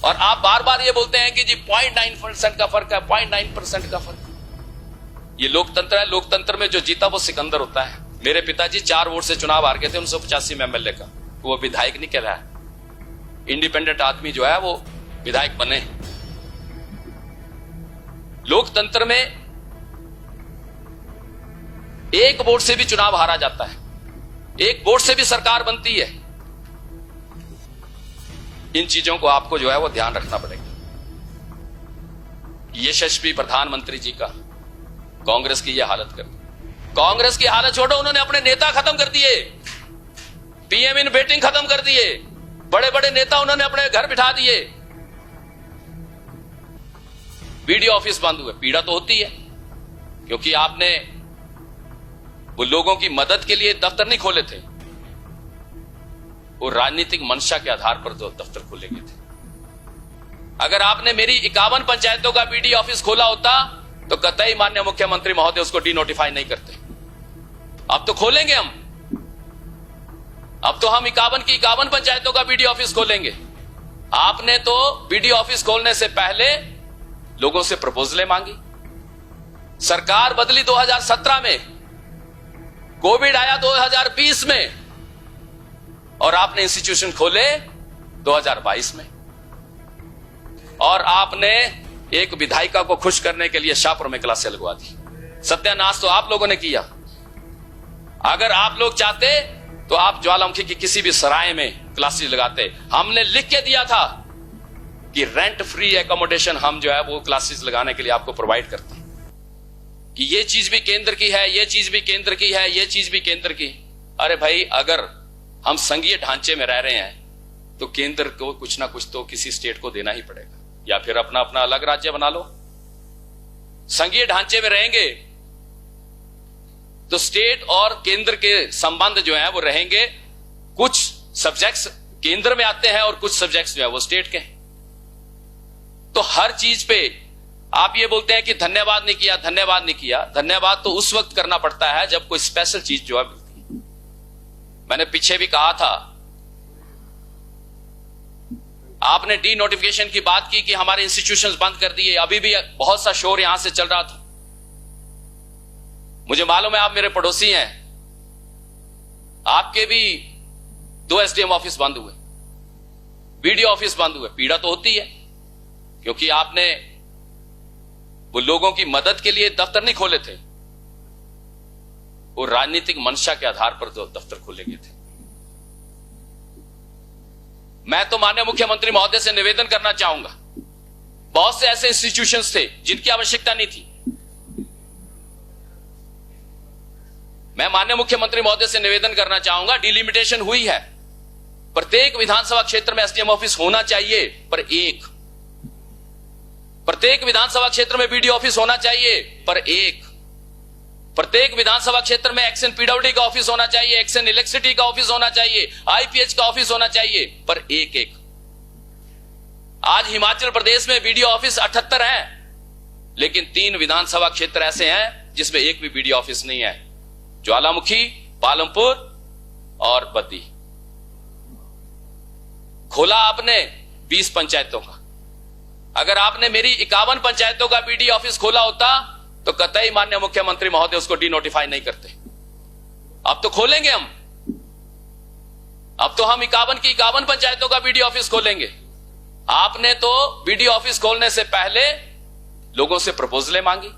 और आप बार बार ये बोलते हैं कि जी 0.9% का फर्क है, 0.9% का फर्क। ये लोकतंत्र है। लोकतंत्र में जो जीता वो सिकंदर होता है। मेरे पिताजी 4 वोट से चुनाव हार गए थे 1985 में एमएलए का। वो विधायक नहीं कह रहा है, इंडिपेंडेंट आदमी जो है वो विधायक बने। लोकतंत्र में 1 वोट से भी चुनाव हारा जाता है, 1 वोट से भी सरकार बनती है। इन चीजों को आपको जो है वो ध्यान रखना पड़ेगा। यशस्वी प्रधानमंत्री जी का कांग्रेस की यह हालत कर दी। कांग्रेस की हालत छोड़ो, उन्होंने अपने नेता खत्म कर दिए, पीएम इन वेटिंग खत्म कर दिए, बड़े बड़े नेता उन्होंने अपने घर बिठा दिए। बीडीओ ऑफिस बंद हुए। पीड़ा तो होती है, क्योंकि आपने वो लोगों की मदद के लिए दफ्तर नहीं खोले थे, वो राजनीतिक मंशा के आधार पर जो दफ्तर खोले गए थे। अगर आपने मेरी 51 पंचायतों का बीडीओ ऑफिस खोला होता तो कतई माननीय मुख्यमंत्री महोदय उसको डीनोटिफाई नहीं करते। अब तो खोलेंगे हम, अब तो हम 51 की 51 पंचायतों का बीडीओ ऑफिस खोलेंगे। आपने तो बीडीओ ऑफिस खोलने से पहले लोगों से प्रपोजलें मांगी। सरकार बदली 2017 में, कोविड आया 2020 में, और आपने इंस्टीट्यूशन खोले 2022 में। और आपने एक विधायिका को खुश करने के लिए शाहपुर में क्लासें लगवा दी। सत्यानाश तो आप लोगों ने किया। अगर आप लोग चाहते तो आप ज्वालामुखी की किसी भी सराय में क्लासेस लगाते। हमने लिख के दिया था कि रेंट फ्री एकोमोडेशन हम जो है वो क्लासेस लगाने के लिए आपको प्रोवाइड करते हैं, कि ये चीज भी केंद्र की है, ये चीज भी केंद्र की है, ये चीज भी केंद्र की। अरे भाई, अगर हम संघीय ढांचे में रह रहे हैं तो केंद्र को कुछ ना कुछ तो किसी स्टेट को देना ही पड़ेगा, या फिर अपना अपना अलग राज्य बना लो। संघीय ढांचे में रहेंगे तो स्टेट और केंद्र के संबंध जो है वो रहेंगे। कुछ सब्जेक्ट्स केंद्र में आते हैं और कुछ सब्जेक्ट्स जो है वो स्टेट के। तो हर चीज पे आप ये बोलते हैं कि धन्यवाद नहीं किया, धन्यवाद नहीं किया। धन्यवाद तो उस वक्त करना पड़ता है जब कोई स्पेशल चीज जो है मिलती है। मैंने पीछे भी कहा था, आपने डी नोटिफिकेशन की बात की कि हमारे इंस्टीट्यूशंस बंद कर दिए। अभी भी बहुत सा शोर यहां से चल रहा था। मुझे मालूम है आप मेरे पड़ोसी हैं, आपके भी 2 एसडीएम ऑफिस बंद हुए, बीडीओ ऑफिस बंद हुए। पीड़ा तो होती है, क्योंकि आपने वो लोगों की मदद के लिए दफ्तर नहीं खोले थे, वो राजनीतिक मंशा के आधार पर जो दफ्तर खोले गए थे। मैं तो माननीय मुख्यमंत्री महोदय से निवेदन करना चाहूंगा, बहुत से ऐसे इंस्टीट्यूशंस थे जिनकी आवश्यकता नहीं थी। मैं माननीय मुख्यमंत्री महोदय से निवेदन करना चाहूंगा, डिलिमिटेशन हुई है, प्रत्येक विधानसभा क्षेत्र में एसडीएम ऑफिस होना चाहिए, पर एक। प्रत्येक विधानसभा क्षेत्र में बीडीओ ऑफिस होना चाहिए, पर एक। प्रत्येक विधानसभा क्षेत्र में एक्शन पीडब्ल्यूडी का ऑफिस होना चाहिए, एक्शन इलेक्ट्रिसिटी का ऑफिस होना चाहिए, आईपीएच का ऑफिस होना चाहिए, पर एक एक। आज हिमाचल प्रदेश में बीडीओ ऑफिस 78 हैं, लेकिन 3 विधानसभा क्षेत्र ऐसे हैं जिसमें एक भी बीडीओ ऑफिस नहीं है। ज्वालामुखी, पालमपुर और बद्दी। खोला आपने 20 पंचायतों का। अगर आपने मेरी 51 पंचायतों का बीडीओ ऑफिस खोला होता तो कतई माननीय मुख्यमंत्री महोदय उसको डीनोटिफाई नहीं करते। अब तो खोलेंगे हम, अब तो हम 51 की 51 पंचायतों का बीडीओ ऑफिस खोलेंगे। आपने तो बीडीओ ऑफिस खोलने से पहले लोगों से प्रपोजलें मांगी।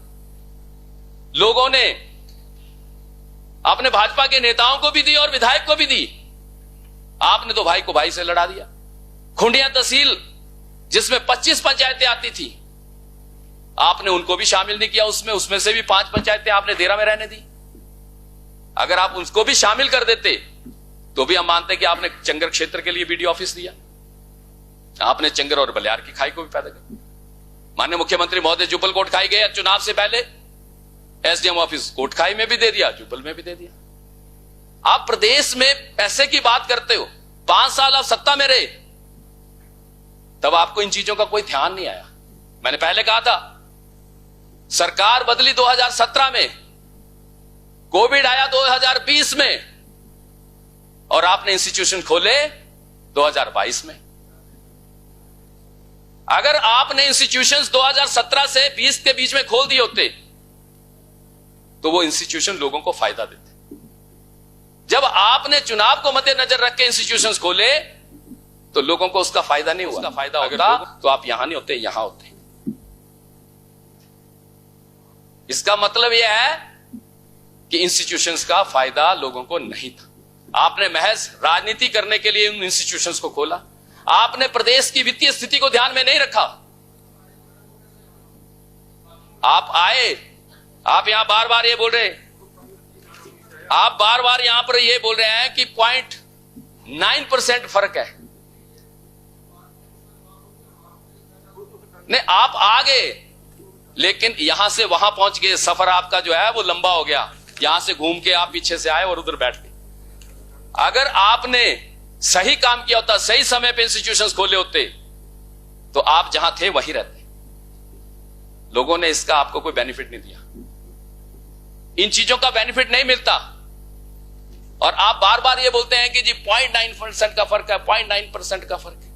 लोगों ने अपने भाजपा के नेताओं को भी दी और विधायक को भी दी। आपने तो भाई को भाई से लड़ा दिया। खुंडिया तहसील जिसमें 25 पंचायतें आती थी, आपने उनको भी शामिल नहीं किया उसमें। उसमें से भी 5 पंचायतें आपने देरा में रहने दी। अगर आप उसको भी शामिल कर देते तो भी हम मानते कि आपने चंगर क्षेत्र के लिए बीडीओ ऑफिस दिया। आपने चंगर और बलियार की खाई को भी पैदा किया। माननीय मुख्यमंत्री महोदय जुब्बल कोटखाई गए चुनाव से पहले, एसडीएम ऑफिस कोटखाई में भी दे दिया, जुब्बल में भी दे दिया। आप प्रदेश में पैसे की बात करते हो। 5 साल आप सत्ता में रहे, तब आपको इन चीजों का कोई ध्यान नहीं आया। मैंने पहले कहा था, सरकार बदली 2017 में, कोविड आया 2020 में, और आपने इंस्टीट्यूशन खोले 2022 में। अगर आपने इंस्टीट्यूशंस 2017 से 20 के बीच में खोल दिए होते तो वो इंस्टीट्यूशन लोगों को फायदा देते। जब आपने चुनाव को मद्देनजर रख के इंस्टीट्यूशंस खोले तो लोगों को उसका फायदा नहीं हुआ। उसका फायदा होता तो आप यहां नहीं होते, यहां होते। इसका मतलब यह है कि इंस्टीट्यूशंस का फायदा लोगों को नहीं था। आपने महज राजनीति करने के लिए उन इंस्टीट्यूशंस को खोला। आपने प्रदेश की वित्तीय स्थिति को ध्यान में नहीं रखा। आप आए, आप यहां बार बार ये बोल रहे, आप बार बार यहां पर ये बोल रहे हैं कि 0.9% फर्क है। नहीं, आप आ गए लेकिन यहां से वहां पहुंच गए, सफर आपका जो है वो लंबा हो गया। यहां से घूम के आप पीछे से आए और उधर बैठ गए। अगर आपने सही काम किया होता, सही समय पे इंस्टीट्यूशंस खोले होते तो आप जहां थे वहीं रहते। लोगों ने इसका आपको कोई बेनिफिट नहीं दिया। इन चीजों का बेनिफिट नहीं मिलता और आप बार बार ये बोलते हैं कि जी 0.9% का फर्क है, 0.9% का फर्क है।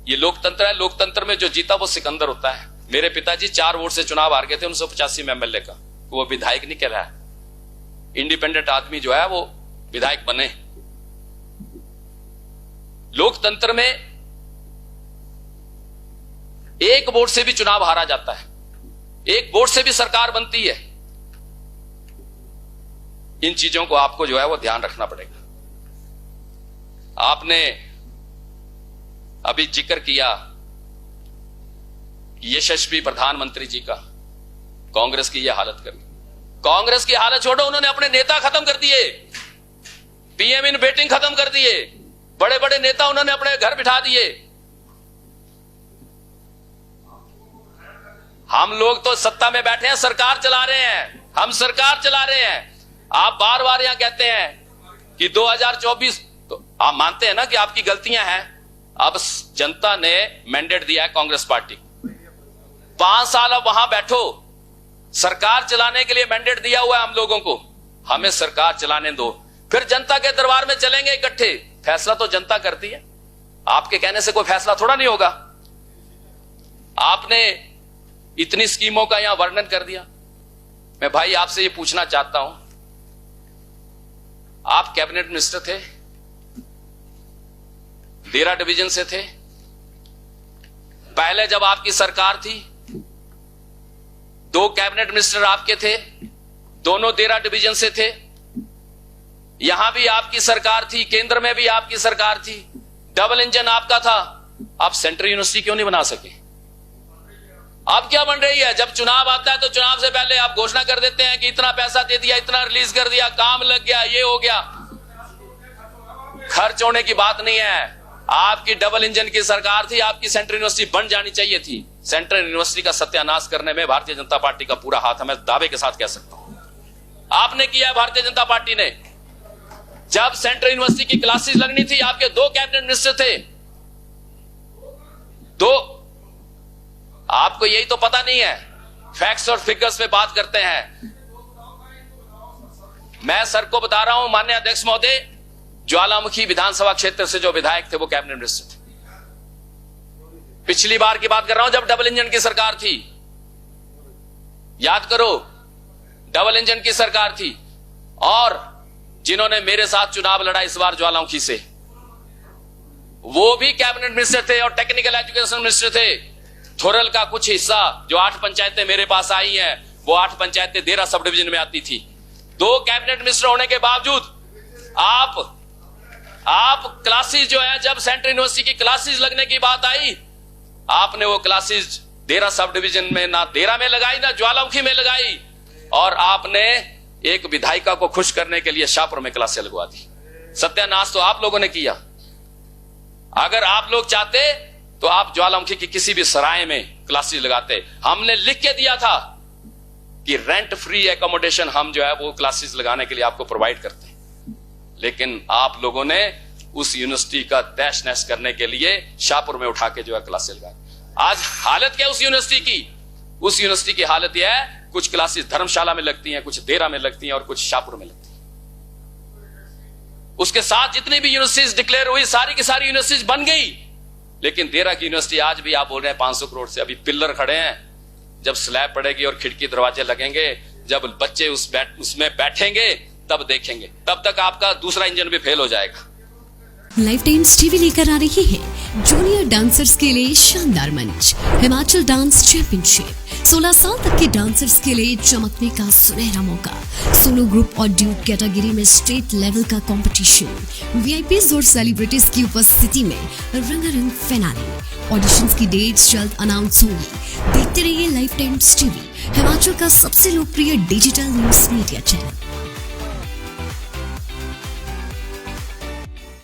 ये लोकतंत्र है। लोकतंत्र में जो जीता वो सिकंदर होता है। मेरे पिताजी 4 वोट से चुनाव हार गए थे 1985 में एमएलए का। वो विधायक नहीं कह रहा है, इंडिपेंडेंट आदमी जो है वो विधायक बने। लोकतंत्र में 1 वोट से भी चुनाव हारा जाता है, 1 वोट से भी सरकार बनती है। इन चीजों को आपको जो है वो ध्यान रखना पड़ेगा। आपने अभी जिक्र किया यशस्वी प्रधानमंत्री जी का, कांग्रेस की यह हालत कर दी। कांग्रेस की हालत छोड़ो, उन्होंने अपने नेता खत्म कर दिए, पीएम इन वेटिंग खत्म कर दिए, बड़े बड़े नेता उन्होंने अपने घर बिठा दिए। हम लोग तो सत्ता में बैठे हैं, सरकार चला रहे हैं, हम सरकार चला रहे हैं। आप बार बार यहां कहते हैं कि 2024, तो आप मानते हैं ना कि आपकी गलतियां हैं। अब जनता ने मैंडेट दिया है कांग्रेस पार्टी को, 5 साल अब वहां बैठो, सरकार चलाने के लिए मैंडेट दिया हुआ है हम लोगों को, हमें सरकार चलाने दो। फिर जनता के दरबार में चलेंगे इकट्ठे। फैसला तो जनता करती है, आपके कहने से कोई फैसला थोड़ा नहीं होगा। आपने इतनी स्कीमों का यहां वर्णन कर दिया। मैं भाई आपसे ये पूछना चाहता हूं, आप कैबिनेट मिनिस्टर थे, देरा डिवीजन से थे। पहले जब आपकी सरकार थी 2 कैबिनेट मिनिस्टर आपके थे, दोनों देरा डिवीजन से थे। यहां भी आपकी सरकार थी, केंद्र में भी आपकी सरकार थी, डबल इंजन आपका था। आप सेंट्रल यूनिवर्सिटी क्यों नहीं बना सके? अब क्या बन रही है? जब चुनाव आता है तो चुनाव से पहले आप घोषणा कर देते हैं कि इतना पैसा दे दिया, इतना रिलीज कर दिया, काम लग गया, ये हो गया। खर्च होने की बात नहीं है। आपकी डबल इंजन की सरकार थी, आपकी सेंट्रल यूनिवर्सिटी बन जानी चाहिए थी। सेंट्रल यूनिवर्सिटी का सत्यानाश करने में भारतीय जनता पार्टी का पूरा हाथ है, मैं दावे के साथ कह सकता हूं। आपने किया भारतीय जनता पार्टी ने। जब सेंट्रल यूनिवर्सिटी की क्लासेस लगनी थी, आपके 2 कैबिनेट मिनिस्टर थे, 2। आपको यही तो पता नहीं है, फैक्ट्स और फिगर्स पे बात करते हैं। मैं सर को बता रहा हूं, माननीय अध्यक्ष महोदय, ज्वालामुखी विधानसभा क्षेत्र से जो विधायक थे वो कैबिनेट मिनिस्टर थे। पिछली बार की बात कर रहा हूं जब डबल इंजन की सरकार थी, याद करो, डबल इंजन की सरकार थी। और जिन्होंने मेरे साथ चुनाव लड़ा इस बार ज्वालामुखी से, वो भी कैबिनेट मिनिस्टर थे और टेक्निकल एजुकेशन मिनिस्टर थे। थोरल का कुछ हिस्सा, जो 8 पंचायतें मेरे पास आई हैं, वो 8 पंचायतें देरा सब डिवीजन में आती थी। 2 कैबिनेट मिनिस्टर होने के बावजूद आप क्लासेस जो है, जब सेंट्रल यूनिवर्सिटी की क्लासेस लगने की बात आई, आपने वो क्लासेस देरा सब डिवीजन में ना देरा में लगाई ना ज्वालामुखी में लगाई, और आपने एक विधायिका को खुश करने के लिए शाहपुर में क्लासें लगवा दी। सत्यानाश तो आप लोगों ने किया। अगर आप लोग चाहते तो आप ज्वालामुखी की किसी भी सराय में क्लासेस लगाते। हमने लिख के दिया था कि रेंट फ्री एकोमोडेशन हम जो है वो क्लासेस लगाने के लिए आपको प्रोवाइड करते हैं, लेकिन आप लोगों ने उस यूनिवर्सिटी का तहस नहस करने के लिए शाहपुर में उठा के जो है क्लासेस लगाई। आज हालत क्या उस यूनिवर्सिटी की? उस यूनिवर्सिटी की हालत यह है, कुछ क्लासेस धर्मशाला में लगती हैं, कुछ देरा में लगती हैं और कुछ शाहपुर में लगती हैं। उसके साथ जितनी भी यूनिवर्सिटीज डिक्लेयर हुई, सारी की सारी यूनिवर्सिटीज बन गई। लेकिन देहरादून यूनिवर्सिटी आज भी आप बोल रहे हैं 500 करोड़ से, अभी पिल्लर खड़े हैं, जब स्लैब पड़ेगी और खिड़की दरवाजे लगेंगे, जब बच्चे उसमें बैठेंगे तब देखेंगे, तब तक आपका दूसरा इंजन भी फेल हो जाएगा। लाइफ टाइम्स टीवी लेकर आ रही है जूनियर डांसर्स के लिए शानदार मंच, हिमाचल डांस चैंपियनशिप। 16 साल तक के डांसर्स के लिए चमकने का सुनहरा मौका, सोलो ग्रुप और ड्यूट कैटेगरी में स्टेट लेवल का कंपटीशन, वीआईपीज और सेलिब्रिटीज की उपस्थिति में रंगारंग फिनाले। ऑडिशंस की डेट्स जल्द अनाउंस होंगी। देखते रहिए लाइफ टाइम्स टीवी, हिमाचल का सबसे लोकप्रिय डिजिटल न्यूज मीडिया चैनल।